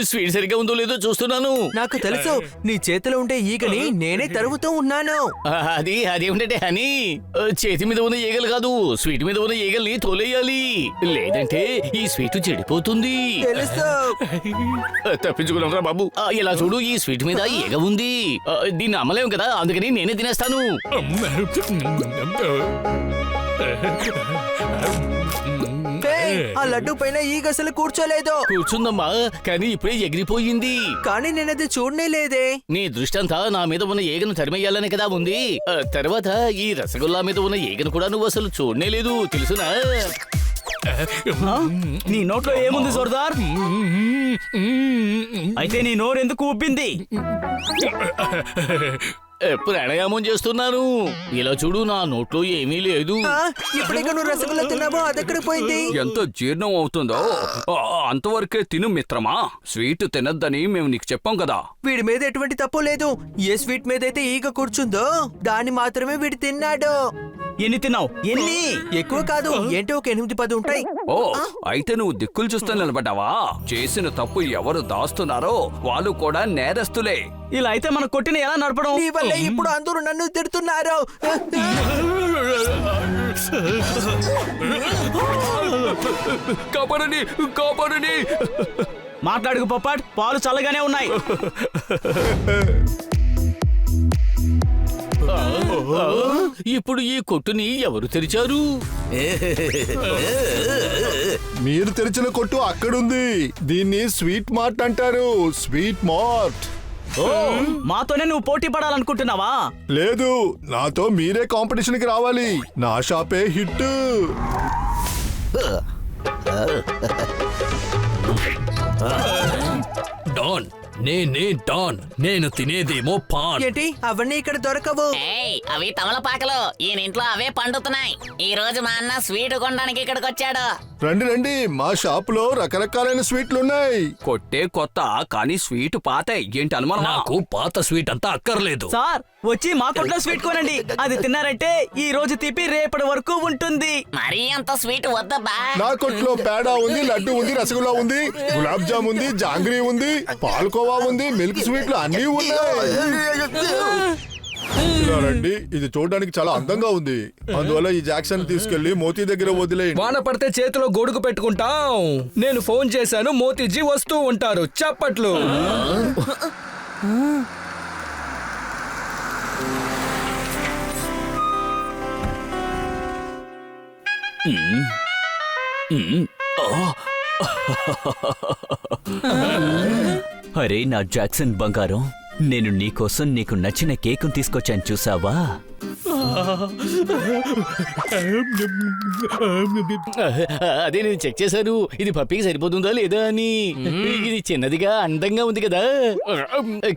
Sweet సరిగ్గా ఉందో లేదో చూస్తున్నాను. నాకు తెలుసు, నీ చేతిలో ఉండే ఈగని నేనే తరుగుతూ ఉన్నాను. అదేమిటంటే హనీ, చేతి మీద ఉన్న ఈగలు కాదు, స్వీట్ మీద ఉన్న ఈగల్ని తోలేయాలి, లేదంటే ఈ స్వీట్ చెడిపోతుంది. తెలుసు. తప్పించుకున్నారా బాబు. ఇలా చూడు, ఈ స్వీట్ మీద ఈగ ఉంది, దీన్ని అమ్మలేం కదా, అందుకని నేనే తినేస్తాను. ఆ లడ్డు పైన ఈగ అసలు కూర్చోలేదు. కూర్చుందమ్మా, కానీ ఇప్పుడే ఎగిరిపోయింది. కానీ నేనది చూడనే లేదే. నీ దృష్టి అంతా నా మీద ఉన్న ఈగను తరిమేయాలని కదా ఉంది. తర్వాత ఈ రసగుల్లా మీద ఉన్న ఈగను కూడా నువ్వు అసలు చూడనే లేదు, తెలుసునా? నీ నోట్లో ఏముంది సర్దార్? అయితే నీ నోరెందుకు ఉబ్బింది? ప్రాణాయామం చేస్తున్నాను. ఇలా చూడు, నా నోట్లో ఏమీ లేదు. ఇప్పుడిక నువ్వు రసగుల్లా తిన్నావో అదెక్కడ పోయింది? ఎంత జీర్ణం అవుతుందో అంతవరకే తిను మిత్రమా. స్వీట్ తినద్దని మేము నీకు చెప్పాం కదా. వీడి మీద ఎటువంటి తప్పు లేదు. ఏ స్వీట్ మీద అయితే ఈగ కూర్చుందో దాన్ని మాత్రమే వీడు తిన్నాడు. ఎన్ని తిన్నావు? ఎన్ని? ఎక్కువ కాదు, ఏంటో ఒక 8-10 ఉంటాయి. ఓ, అయితే నువ్వు దిక్కులు చూస్తూ నిలబడ్డావా? చేసిన తప్పు ఎవరు దాస్తున్నారో వాళ్ళు కూడా నేరస్తులే. ఇలా అయితే మన కొట్టిన ఎలా నడపడం? నీ వల్ల ఇప్పుడు అందరూ నన్ను తిడుతున్నారు. కాపాడండి, కాపాడండి. మాట్లాడుకు పప్పాట్, పాలు చల్లగానే ఉన్నాయి. ఇప్పుడు ఈ కొట్టుని ఎవరు తెరిచారు? మీరు తెరిచిన కొట్టు అక్కడుంది. దీన్ని స్వీట్ మార్ట్ అంటారు. Sweet mart. మాతోనే నువ్వు పోటీ పడాలనుకుంటున్నావా? లేదు, నాతో మీరే కాంపిటీషన్ కి రావాలి. నా షాపే హిట్. డాన్, నేనే డాన్. నేను తినేదేమో పాన్. ఏంటి అవన్నీ ఇక్కడ దొరకవు? అవి తమలపాకలు, ఈయన ఇంట్లో అవే పండుతున్నాయి. ఈ రోజు మా అన్న స్వీట్ కొనడానికి ఇక్కడికి వచ్చాడు. రండి రండి, మా షాప్ లో రకరకాలైన స్వీట్లున్నాయి. కొట్టే కొత్త, కానీ స్వీట్ పాత. ఏంటి అనుమానం? నాకు పాత స్వీట్ అంతా అక్కర్లేదు. సార్, వచ్చి మా కొట్లో స్వీట్ కొనండి. అది తిన్నారంటే ఈ రోజు తీపి రేపటి వరకు ఉంటుంది. మరీ అంత స్వీట్ వద్దబ్బా. నా కొట్లో పేడా ఉంది, లడ్డు ఉంది, రసగుల్లా ఉంది, గులాబ్ జామ్ ఉంది, జాంగ్రీ ఉంది, పాల్కోవా ఉంది, మిల్క్ స్వీట్లు అన్నీ ఉన్నాయి. ఇలా రండి, ఇది చూడడానికి చాలా అందంగా ఉంది. అందువల్ల ఈ జాక్సన్ తీసుకెళ్లి మోతీ దగ్గర వదిలేయండి. వాన పడితే చేతిలో గొడుగు పెట్టుకుంటాం. నేను ఫోన్ చేశాను, మోతీజీ వస్తూ ఉంటారు. చప్పట్లు. అరే నా జాక్సన్ బంగారం, నేను నీకోసం నీకు నచ్చిన కేక్ తీసుకొచ్చాను, చూసావా? అదే నేను చెక్ చేశాను, ఇది పప్పికి సరిపోతుందా లేదా అని. ఇది చిన్నదిగా అందంగా ఉంది కదా,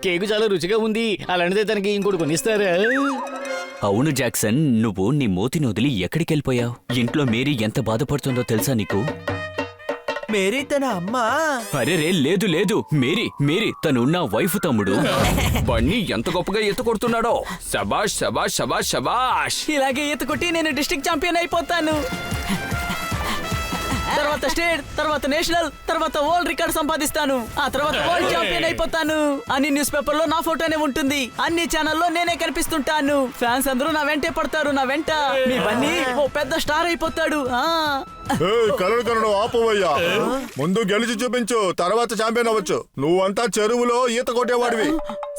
కేకు చాలా రుచిగా ఉంది. అలాంటిదే తనకి ఇంకోటి కొనిస్తారా? అవును జాక్సన్, నువ్వు నీ మూతిని వదిలి ఎక్కడికి వెళ్ళిపోయావు? ఇంట్లో మేరీ ఎంత బాధపడుతుందో తెలుసా నీకు? మేరీ తన అమ్మ. అరే రే, లేదు లేదు, మేరీ మేరీ తను నా వైఫ్ తమ్ముడు. బన్నీ ఎంత గొప్పగా ఈత కొడుతున్నాడో. శబాష్ శబాష్ శబాష్ శబాష్. ఇలాగే ఈత కొట్టి నేను డిస్ట్రిక్ట్ ఛాంపియన్ అయిపోతాను. తర్వాత స్టేట్, తర్వాత నేషనల్, తర్వాత వరల్డ్ రికార్డ్ సంపాదిస్తాను. ఆ తర్వాత వరల్డ్ ఛాంపియన్ అయిపోతాను. అన్ని న్యూస్ పేపర్ లో నా ఫోటోనే ఉంటుంది. అన్ని ఛానల్లో నేనే కనిపిస్తుంటాను. ఫ్యాన్స్ అందరూ నా వెంటే పడతారు, నా వెంట. మీ బన్నీ ఓ పెద్ద స్టార్ అయిపోతాడు. కలడు కలడు ఆపవయ్యా. ముందు గెలిచి చూపించు, తర్వాత ఛాంపియన్ అవ్వచ్చు. నువ్వంతా చెరువులో ఈత కొట్టేవాడివి.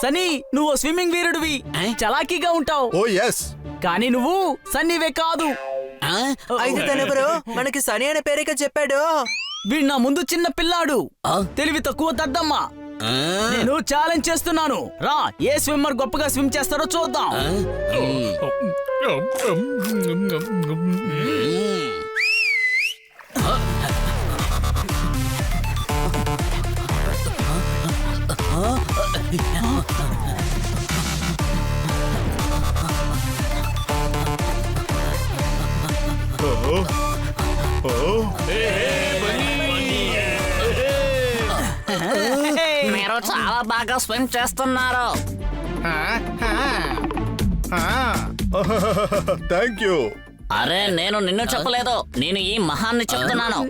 సనీ, నువ్వు స్విమ్మింగ్ వీరుడివి, చలాకీగా ఉంటావు. ఓ ఎస్. కానీ నువ్వు సన్నీవే కాదు. అయితే తనెవరు? మనకి సని అనే పేరేక చెప్పాడు. వీడు నా ముందు చిన్న పిల్లాడు, తెలివి తక్కువ దద్దమ్మ. నేను ఛాలెంజ్ చేస్తున్నాను, రా, ఏ స్విమ్మర్ గొప్పగా స్విమ్ చేస్తారో చూద్దాం. మీరు చాలా బాగా స్విమ్ చేస్తున్నారు. Thank you. అరే నేను నిన్ను చెప్పలేదు, నేను ఈ మహాన్ని చెప్తున్నాను.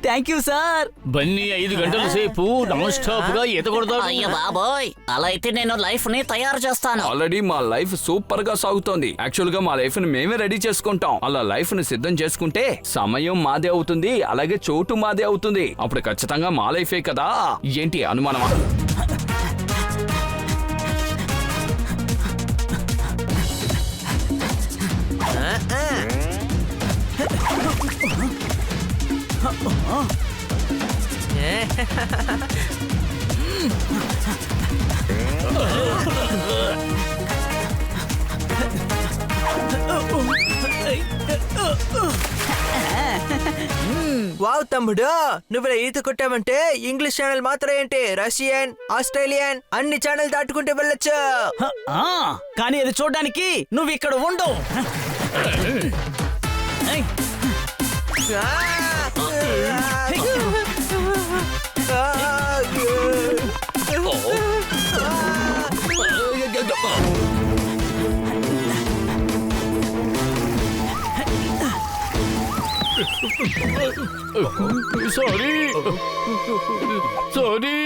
Thank you sir. బన్నీ 5 గంటల సేపు నాన్ స్టాప్ గా ఈత కొడతాడు. అయ్య బాబోయ్, అలా అయితే నేను లైఫ్ ని తయారు చేస్తాను. ఆల్రెడీ మా లైఫ్ సూపర్ గా సాగుతోంది. యాక్చువల్ గా మా లైఫ్ ని మేమే రెడీ చేసుకుంటాం. అలా లైఫ్ ని సిద్ధం చేసుకుంటే సమయం మాదే అవుతుంది, అలాగే చోటు మాదే అవుతుంది. అప్పుడు ఖచ్చితంగా మా లైఫే కదా. ఏంటి అనుమానమా? వావ్ తమ్ముడు, నువ్వు ఈత కొట్టావంటే ఇంగ్లీష్ ఛానల్ మాత్రం ఏంటి, రష్యన్, ఆస్ట్రేలియన్ అన్ని ఛానల్ దాటుకుంటే వెళ్ళొచ్చు. కానీ అది చూడడానికి నువ్వు ఇక్కడ ఉండు. Sorry sorry.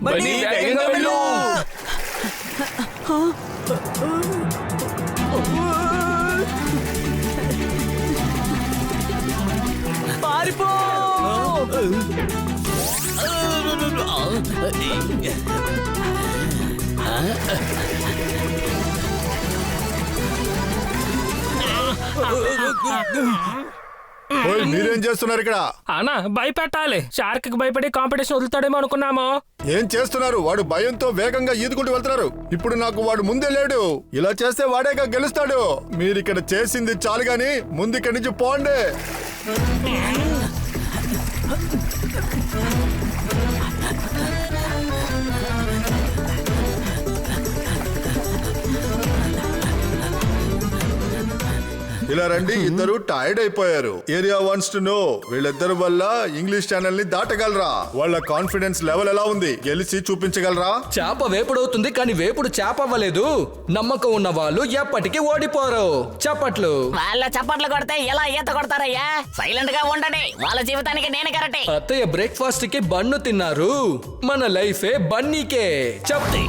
బన్నీ వేగంగా వెళ్ళు. పారిపో. ఓయ్, మీరేం చేస్తున్నారు ఇక్కడ? అన్నా భయపెట్టాలి. షార్క్ కి భయపడి కాంపిటీషన్ వదులుతాడేమో అనుకున్నాము. ఏం చేస్తున్నారు? వాడు భయంతో వేగంగా ఈదుకుంటూ వెళ్తున్నారు. ఇప్పుడు నాకు వాడు ముందే లేడు. ఇలా చేస్తే వాడేగా గెలుస్తాడు. మీరు ఇక్కడ చేసింది చాలు గాని ముందు ఇక్కడి నుంచి పోండి. ఇలా రండి, ఇద్దరు టైర్డ్ అయిపోయారు. ఏరియా వాంట్స్ టు నో వీళ్ళిద్దరు వల్ల ఇంగ్లీష్ ఛానల్ ని దాటగలరా? వాళ్ళ కాన్ఫిడెన్స్ లెవెల్ ఎలా ఉంది? గెలిచి చూపించగలరా? చేప వేపుడవుతుంది కానీ వేపుడు చేప అవ్వలేదు. నమ్మకం ఉన్న వాళ్ళు ఎప్పటికీ ఓడిపోరు. చప్పట్లు. వాళ్ళ చప్పట్లు కొడితే ఎలా ఈత కొడతారయ్యా? సైలెంట్ గా ఉండండి, వాళ్ళ జీవితానికి నేను కరెక్టే. అత్తయ్య బ్రేక్ఫాస్ట్ కి బన్ను తిన్నారు. మన లైఫే బన్నీకే. చెప్తే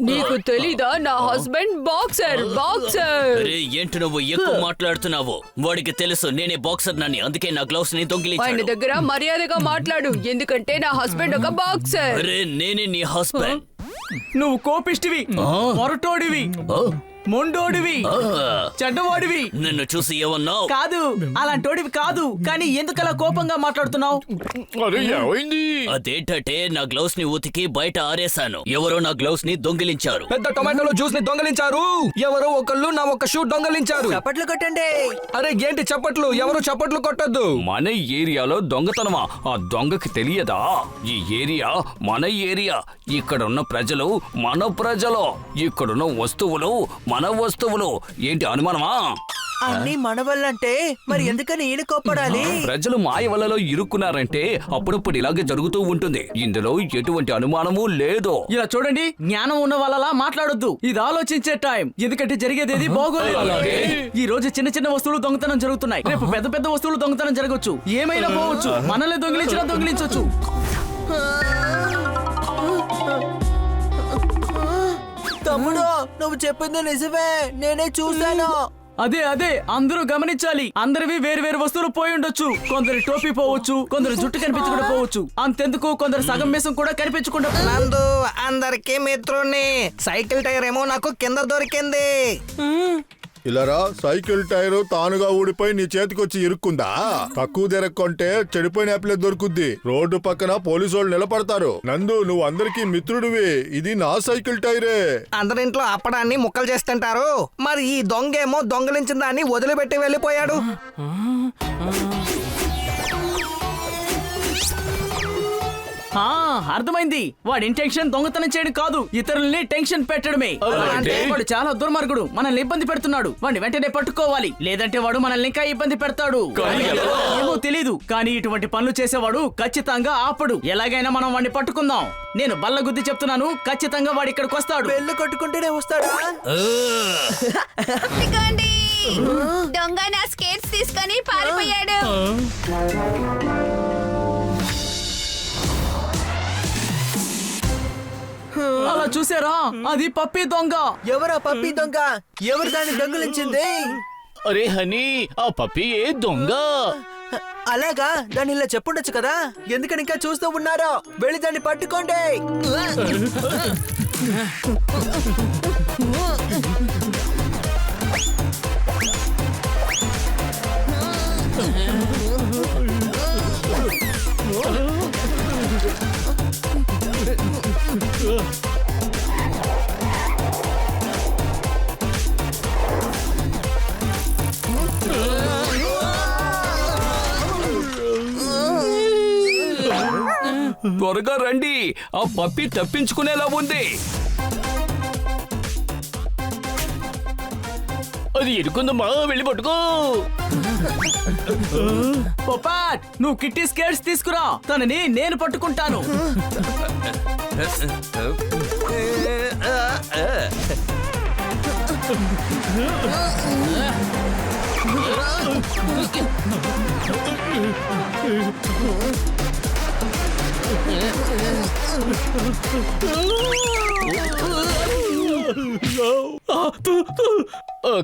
నీకు తెలీదా, నా హస్బెండ్ బాక్సర్. ఏంటి నువ్వు ఎక్కువ మాట్లాడుతున్నావు? వాడికి తెలుసు నేనే బాక్సర్ నని, అందుకే నా గ్లౌస్ ని ఆయన దొంగిలించాడు. దగ్గర మర్యాదగా మాట్లాడు, ఎందుకంటే నా హస్బెండ్ ఒక బాక్సర్. అరే నేనే నీ హస్బెండ్. నువ్వు కోపిష్టివి, మొరటోడివి, మొండోడివి, చెడ్డవాడివి. నిన్ను చూసి ఏమన్నావు? కాదు, అలాంటోడివి కాదు. కానీ ఎందుకలా కోపంగా మాట్లాడుతున్నావు? అరే ఏమైంది? అదేంటంటే నా గ్లౌస్ ని ఉతికి బయట ఆరేశాను. ఎవరో నా గ్లౌస్ ని దొంగిలించారు. పెద్ద టొమాటోలో జ్యూస్ ని దొంగలించారు. ఎవరో ఒకళ్ళు నా ఒక షూ దొంగలించారు. చప్పట్లు కొట్టండి. అరే ఏంటి చప్పట్లు? ఎవరు చప్పట్లు కొట్టద్దు. మన ఏరియాలో దొంగతనమా? ఆ దొంగకి తెలియదా? ఈ ఏరియా మన ఏరియా. ఇక్కడున్న ప్రజలు మన ప్రజలు. ఇక్కడున్న వస్తువులు మన వస్తువులు. ఏంటి అనుమానమా? అన్ని మన వల్లంటే మరి ఎందుకని ఈయన కోప్పడాలి? ప్రజలు మాయ వలలో ఇరుక్కున్నారంటే అప్పుడప్పుడు ఇలాగే జరుగుతూ ఉంటుంది. ఇందులో ఎటువంటి అనుమానము లేదు. ఇలా చూడండి, జ్ఞానం ఉన్న వాళ్ళలా మాట్లాడొద్దు. ఇది ఆలోచించే టైం, ఎందుకంటే జరిగేది బాగోలేదు. ఈ రోజు చిన్న చిన్న వస్తువులు దొంగతనం జరుగుతున్నాయి, రేపు పెద్ద పెద్ద వస్తువులు దొంగతనం జరగచ్చు. ఏమైనా పోవచ్చు, మనల్ని దొంగిలించొచ్చు. తమ్ముడు, నువ్వు చెప్పింది నిజమే, నేనే చూశాను. అదే అందరూ గమనించాలి. అందరివి వేరు వేరు వస్తువులు పోయి ఉండొచ్చు. కొందరి టోపీ పోవచ్చు, కొందరు జుట్టు కనిపించకుండా పోవచ్చు. అంతెందుకు కొందరు సగం మేసం కూడా కనిపించకుండా. నందు అందరికీ మిత్రుణ్ణి. సైకిల్ టైర్ ఏమో నాకు కింద దొరికింది. ఇలారా, సైకిల్ టైర్ తానుగా ఊడిపోయి నీ చేతికొచ్చి ఇరుక్కుందా? తక్కువ ధర కొంటే చెడిపోయిన యాప్లే దొరుకుద్ది. రోడ్డు పక్కన పోలీసు వాళ్ళు నిలబడతారు. నందు, నువ్వు అందరికీ మిత్రుడివి. ఇది నా సైకిల్ టైరే. అందరింట్లో అప్పడాన్ని ముక్కలు చేస్తుంటారు. మరి ఈ దొంగేమో దొంగలించిన దాన్ని వదిలిపెట్టి వెళ్ళిపోయాడు. అర్థమైంది. వాడి ఇంటెన్షన్ దొంగతనం చేయడం కాదు, ఇతరుల్ని టెన్షన్ పెట్టడమే. అంటే వాడు చాలా దుర్మార్గుడు, మనల్ని ఇబ్బంది పెడుతున్నాడు. వాడిని వెంటనే పట్టుకోవాలి, లేదంటే వాడు మనల్ని ఇంకా ఇబ్బంది పెడతాడు. ఏమో తెలీదు, కానీ ఇటువంటి పనులు చేసేవాడు ఖచ్చితంగా ఆపడు. ఎలాగైనా మనం వాడిని పట్టుకుందాం. నేను బల్ల గుద్ది చెప్తున్నాను, ఖచ్చితంగా వాడు ఇక్కడికి వస్తాడు. బెల్లు కొట్టుకుంటేనే వస్తాడా? దొంగ నా స్కేట్స్ తీసుకొని పారిపోయాడు. అలా చూసారా, అది పప్పీ దొంగ. ఎవరా పప్పి దొంగ? ఎవరు దాన్ని దొంగలించింది? అరే హనీ, ఆ పప్పి ఏ దొంగ? అలాగా, దాన్ని ఇలా చెప్పుండొచ్చు కదా. ఎందుకని ఇంకా చూస్తూ ఉన్నారో? వెళ్ళి దాన్ని పట్టుకోండి. త్వరగా రండి, ఆ పప్పి తప్పించుకునేలా ఉంది. అది ఇరుకుందమ్మా, వెళ్ళి పట్టుకో. పొపాట్, నువ్వు కిట్టి స్కేట్స్ తీసుకురా, తనని నేను పట్టుకుంటాను.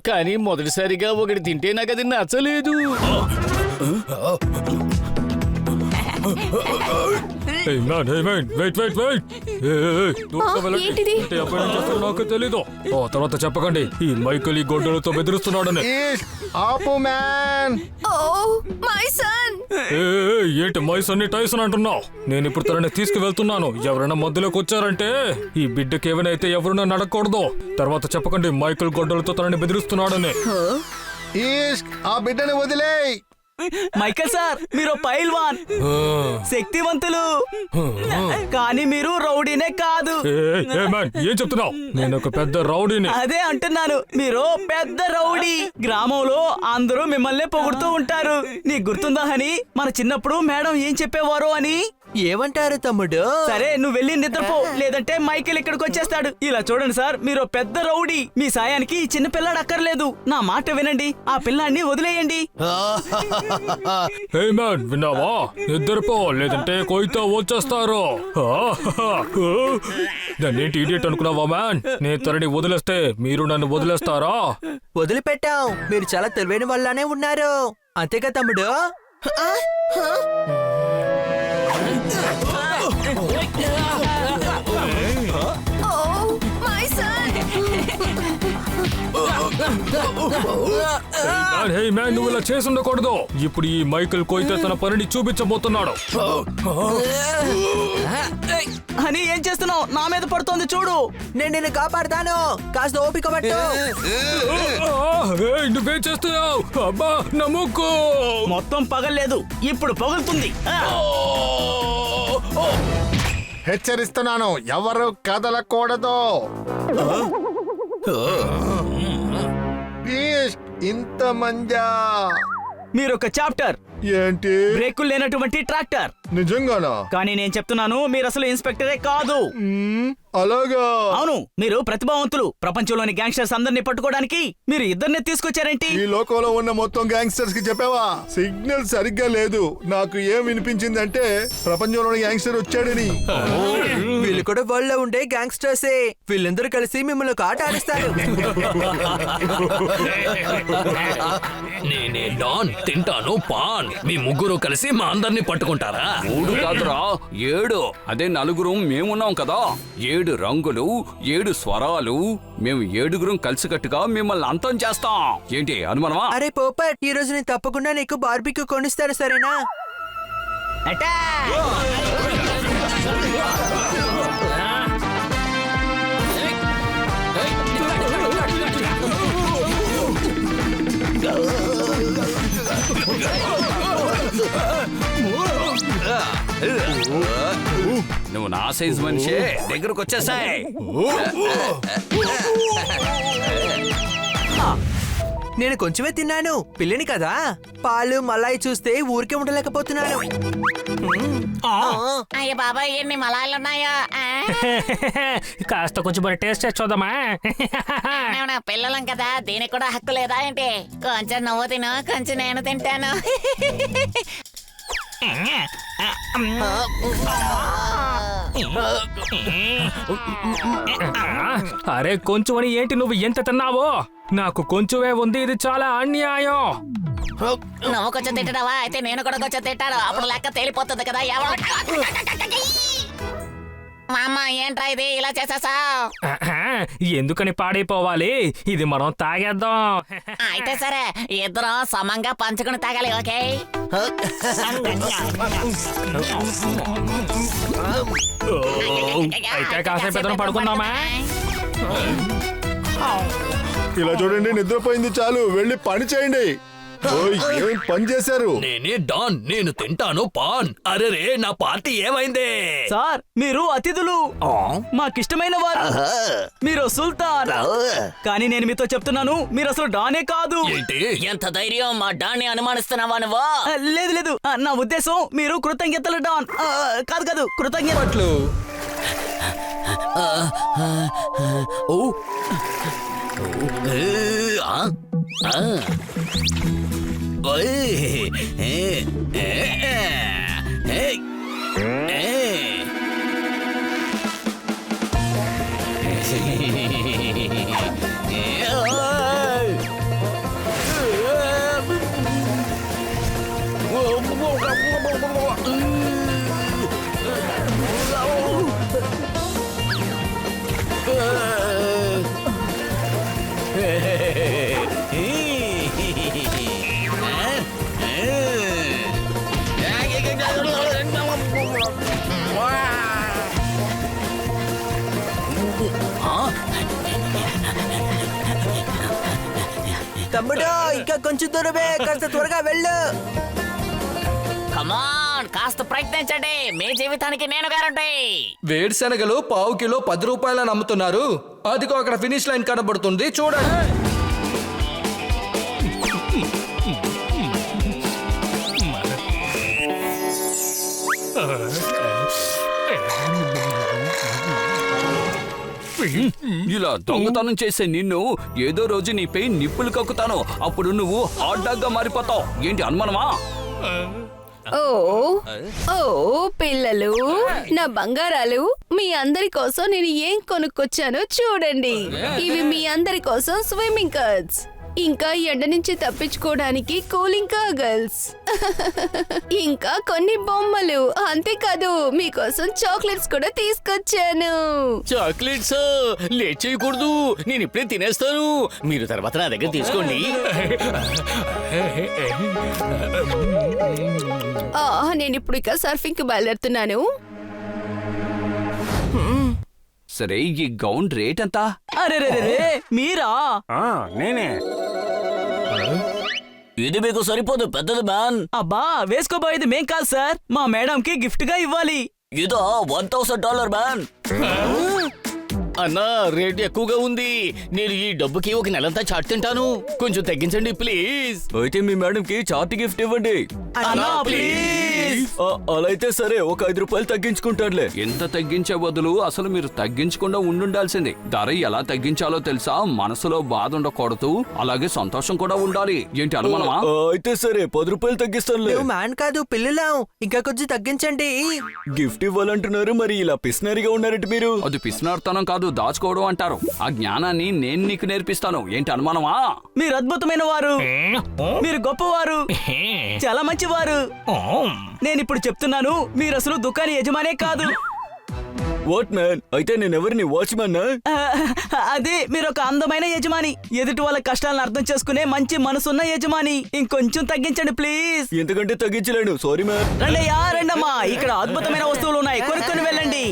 కానీ మొదటిసారిగా ఒకటి తింటే నాకు అది నచ్చలేదు. నాకు తెలీదు. తర్వాత చెప్పకండి, ఈ మైకల్ ఈ గొడ్డలతో బెదిరిస్తున్నాడని. ఆపు మ్యాన్. ఏంటి మైసన్ని టైసన్ అంటున్నావు? నేను ఇప్పుడు తనని తీసుకువెళ్తున్నాను. ఎవరైనా మధ్యలోకి వచ్చారంటే ఈ బిడ్డకి ఏమైనా ఎవరైనా నడకూడదు. తర్వాత చెప్పకండి మైకల్ గొడ్డలతో తనని బెదిరిస్తున్నాడని. ఆ బిడ్డని వదిలేయ్. మైకల్ సార్, మీరు పైల్వాన్, శక్తివంతులు, కానీ మీరు రౌడీనే కాదు. ఏం చెప్తున్నావు? నేను ఒక పెద్ద రౌడీని. అదే అంటున్నాను, మీరు పెద్ద రౌడీ. గ్రామంలో అందరూ మిమ్మల్ని పొగుడుతూ ఉంటారు. నీకు గుర్తుందా హనీ, మన చిన్నప్పుడు మేడం ఏం చెప్పేవారు అని? ఏమంటారు తమ్ముడు? సరే, నువ్వు వెళ్ళి నిద్రపో, లేదంటే మైకేల్ ఇక్కడికి వచ్చేస్తాడు. ఇలా చూడండి సార్, మీరు పెద్ద రౌడీ. మీ సాయానికి ఈ చిన్న పిల్లాడు అక్కర్లేదు. నా మాట వినండి, ఆ పిల్లాడిని వదిలేయండి. విన్నావా? నిద్రపో, లేదంటే కొయ్యతో వచ్చేస్తారు. దాన్నేంటి ఇడియట్ అనుకున్నావా మ్యాన్? నేను తనని వదిలేస్తే మీరు నన్ను వదిలేస్తారా? వదిలిపెట్టాం, మీరు చాలా తెలివైన వాళ్ళనే ఉన్నారు. అంతేగా తమ్ముడు? నువ్వు ఇలా చేసి ఉండకూడదు. ఇప్పుడు ఈ మైకల్ కొయ్యతో తన పనిని చూపించబోతున్నాడు. అని ఏం చేస్తున్నావు? నా మీద పడుతోంది చూడు. నేను నిన్ను కాపాడుతాను, కాస్త ఓపిక పట్టు. నువ్వేం చేస్తున్నావు? అబ్బా, నా ముక్కు మొత్తం పగల్లేదు, ఇప్పుడు పగులుతుంది. హెచ్చరిస్తున్నాను, ఎవరు కదలకూడదు. ఇంత మంజా. మీరొక చాప్టర్. ఏంటి? బ్రేకులు లేనటువంటి ట్రాక్టర్. నిజంగానా? కానీ నేను చెప్తున్నాను, మీరు అసలు ఇన్స్పెక్టరే కాదు. అలాగా? అవును, మీరు ప్రతిభావంతులు. ప్రపంచంలోని గ్యాంగ్స్టర్స్ అందరినీ పట్టుకోవడానికి మీరు ఇద్దరిని తీసుకొచ్చారేంటి? ఈ లోకంలో ఉన్న మొత్తం గ్యాంగ్స్టర్స్ కి చెప్పావా? సిగ్నల్ సరిగ్గా లేదు. నాకు ఏం వినిపించిందంటే ప్రపంచంలోని గ్యాంగ్స్టర్ వచ్చాడని. వీళ్ళు కూడా వాళ్ళ ఉండే గ్యాంగ్స్టర్సే. వీళ్ళందరూ కలిసి మిమ్మల్ని ఒక ఆట ఆడిస్తారు. నేనే డాన్, తింటాను పాన్. మీ ముగ్గురు కలిసి మా అందరినీ పట్టుకుంటారా? 3 కాదురా, 7. అదే నలుగురు మేమున్నాం కదా. 7 రంగులు, 7 స్వరాలు. మేము 7గురం కలిసికట్టుగా మిమ్మల్ని అంతం చేస్తాం. ఏంటి అనుమానమా? అరే పోపట్, ఈ రోజు నేను తప్పకుండా నీకు బార్బీక్యూ కొనిస్తాను, సరేనా? నువ్వు నా సైజ్ మనిషే, దగ్గరకు వచ్చేసాయి. నేను కొంచెమే తిన్నాను, పిల్లిని కదా. పాలు మలాయి చూస్తే ఊరికే ఉండలేకపోతున్నాను. అయ్య బాబాయ్, ఎన్ని మలాయిలున్నాయో. కాస్త కొంచెం మరి టేస్ట్ చేసి చూద్దామా? పిల్లలం కదా, దీనికి కూడా హక్కు లేదా ఏంటి? కొంచెం నువ్వు తిను, కొంచెం నేను తింటాను. అరే కొంచెం అని ఏంటి నువ్వు ఎంత తిన్నావో? నాకు కొంచెమే ఉంది, ఇది చాలా అన్యాయం. నువ్వు కొంచెం తింటున్నావా? అయితే నేను కూడా కొంచెం తింటాను, అప్పుడు లెక్క తేలిపోతుంది కదా. మా అమ్మ, ఏంట్రా ఇది ఇలా చేసేసావ్? ఎందుకని పాడైపోవాలి? ఇది మనం తాగేద్దాం. అయితే సరే, ఇద్దరం సమంగా పంచుకుని తాగాలి. ఓకే? అయితే కాసేపు ఇద్దరం పడుకుందామా? ఇలా చూడండి, నిద్రపోయింది చాలు, వెళ్ళి పని చేయండి. ఓయ్, ఏం పని చేశారు? నేనే డాన్, నేను తింటాను పాన్. అరే రే, నా పార్టీ ఏమైంది? సార్, మీరు అతిథులు, మాకిష్టమైన వారు. మీరు సుల్తాన్. కానీ నేను మీతో చెప్తున్నాను, మీరు అసలు డానే కాదు. ఏంటి? ఎంత ధైర్యం, మా డాన్ని అనుమానిస్తున్నావా నువ్వు? లేదు లేదు, నా ఉద్దేశం మీరు కృతజ్ఞతలు డాన్. కాదు కాదు, కృతజ్ఞతలు. తమ్ముడు, ఇంకా కొంచెం దూరమే, కాస్త త్వరగా వెళ్ళు. కమాన్, కాస్త ప్రయత్నించండి, మీ జీవితానికి నేను గ్యారంటీ. వేరుశనగలు పావు కిలో 10 రూపాయలని అమ్ముతున్నారు. అదిగో అక్కడ ఫినిష్ లైన్ కనబడుతుంది, చూడండి. ఇలా దొంగతనం చేసే నిన్ను ఏదో రోజు నీపై నిప్పులు కక్కుతాను, అప్పుడు నువ్వు హాట్ డాగ్ గా మారిపోతావు. ఏంటి అనుమానమా? ఓ ఓ పిల్లలు, నా బంగారాలు, మీ అందరి కోసం నేను ఏం కొనుక్కొచ్చానో చూడండి. ఇవి మీ అందరి కోసం స్విమ్మింగ్ కట్స్, ఇంకా ఎండ నుంచి తప్పించుకోవడానికి కూలింగ్ గర్ల్స్, ఇంకా కొన్ని బొమ్మలు. అంతేకాదు, మీకోసం చాక్లెట్స్ కూడా తీసుకొచ్చాను. చాక్లెట్స్? లేట్ చేయకూడదు, నేను ఇప్పుడే తినేస్తాను. మీరు తర్వాత నా దగ్గర తీసుకోండి. నేను ఇప్పుడు ఇక సర్ఫింగ్ కి బయలుదేరుతున్నాను. సరే, ఈ గౌన్ రేట్ ఎంత? అరే మీరా? నేనే. ఇది మీకు సరిపోదు, పెద్దది మ్యాన్. అబ్బా, వేసుకోబోయేది మేం కాదు సార్, మా మేడం కి గిఫ్ట్ గా ఇవ్వాలి. ఇదో $1000 మ్యాన్. అన్నా, రేట్ ఎక్కువగా ఉంది. నేను ఈ డబ్బుకి ఒక నెలంతా చాట్ తింటాను. కొంచెం తగ్గించండి ప్లీజ్. అయితే మీ మేడం కి చార్ట్ గిఫ్ట్ ఇవ్వండి. అన్నా ప్లీజ్. అలా అయితే సరే, ఒక $5 తగ్గించుకుంటాడులే. ఎంత తగ్గించే బదులు అసలు మీరు తగ్గించకుండా ఉండాల్సింది. ధర ఎలా తగ్గించాలో తెలుసా? మనసులో బాధ ఉండకూడదు, అలాగే సంతోషం కూడా ఉండాలి. ఏంటి అనుమానమా? అయితే సరే, $10 తగ్గిస్తానులే. నువ్వు మ్యాన్ కాదు, పిల్లలం. ఇంకా కొంచెం తగ్గించండి. గిఫ్ట్ ఇవ్వాలంటున్నారు, మరి ఇలా పిస్నరీగా ఉన్నారంటే మీరు. అది పిసినార్తనం కాదు, దాచుకోవడం అంటారు. ఆ జ్ఞానాన్ని నేను నీకు నేర్పిస్తాను. ఏంటి అనుమానమా? మీరు అద్భుతమైన వారు, మీరు గొప్పవారు, చాలా మంచివారు. నేను ఇప్పుడు చెప్తున్నాను, మీరు అసలు దుకాణి యజమానే కాదు. వాట్ మ్యాన్, అయితే నేనెవరిని వాచ్మన్నా? అది మీరు ఒక అందమైన యజమాని, ఎదుటి వాళ్ళ కష్టాలను అర్థం చేసుకునే మంచి మనసున్న యజమాని. ఇంకొంచెం తగ్గించండి ప్లీజ్. ఎంతకంటే తగ్గించలేను, సారీ మ్యాన్. రండయ్యా రండమ్మా, ఇక్కడ అద్భుతమైన వస్తువులు ఉన్నాయి, కొనుక్కొని వెళ్ళండి.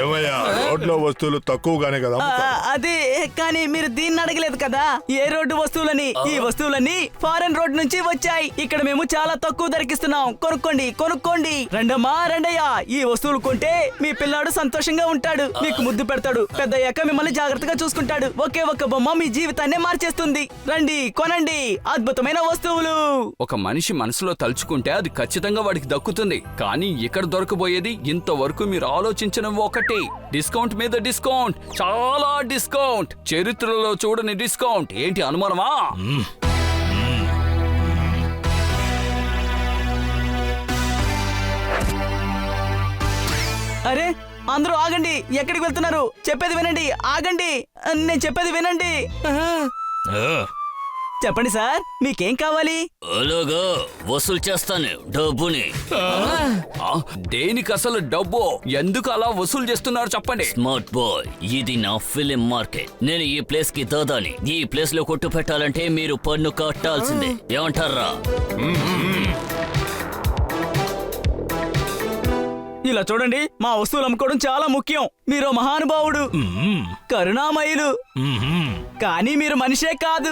ఏమయ్యా, రోడ్లో వస్తువులు తక్కువగానే కదా అమ్ముతారు. అది కానీ మీరు దీన్ని అడగలేదు కదా, ఏ రోడ్డు వస్తువులని. ఈ వస్తువులన్నీ ఫారెన్ రోడ్ నుంచి వచ్చాయి. ఇక్కడ మేము చాలా తక్కువ ధరకిస్తున్నాం, కొనుక్కోండి కొనుక్కోండి. రండమ్మా రండయ్యా, ఈ వస్తువులు కొంటే మీ పిల్లాడు సంతోషంగా ఉంటాడు, మీకు ముద్దు పెడతాడు, పెద్దయ్యాక మిమ్మల్ని జాగ్రత్తగా చూసుకుంటాడు. ఒకే ఒక్క బొమ్మ మీ జీవితాన్నే మార్చేస్తుంది. రండి కొనండి, అద్భుతమైన వస్తువులు. ఒక మనిషి మనసులో తలుచుకుంటే అది ఖచ్చితంగా వాడికి దక్కుతుంది. కానీ ఇక్కడ దొరకబోయేది ఇంతవరకు మీరు ఆలోచించిన ఒకటి, డిస్కౌంట్ మీద డిస్కౌంట్, చాలా డిస్కౌంట్, చరిత్రలో చూడని డిస్కౌంట్. ఏంటి అనుమానమా? అరే అందరూ ఆగండి, ఎక్కడికి వెళ్తున్నారు? చెప్పేది వినండి, ఆగండి, నేను చెప్పేది వినండి. చెప్పండి సార్, మీకేం కావాలి? అలాగా, వసూలు చేస్తాను డబ్బుని. దేనికి అసలు డబ్బు? ఎందుకు అలా వసూలు చేస్తున్నారు చెప్పండి. స్మార్ట్ బాయ్, ఇది నా ఫిలిం మార్కెట్. నేను ఈ ప్లేస్ కి దాదాని. ఈ ప్లేస్ లో కొట్టు పెట్టాలంటే మీరు పన్ను కట్టాల్సిందే. ఏమంటారా? ఇలా చూడండి, మా వస్తువులు అమ్ముకోవడం చాలా ముఖ్యం. మీరు మహానుభావుడు, కరుణామయులు, కానీ మీరు మనిషే కాదు.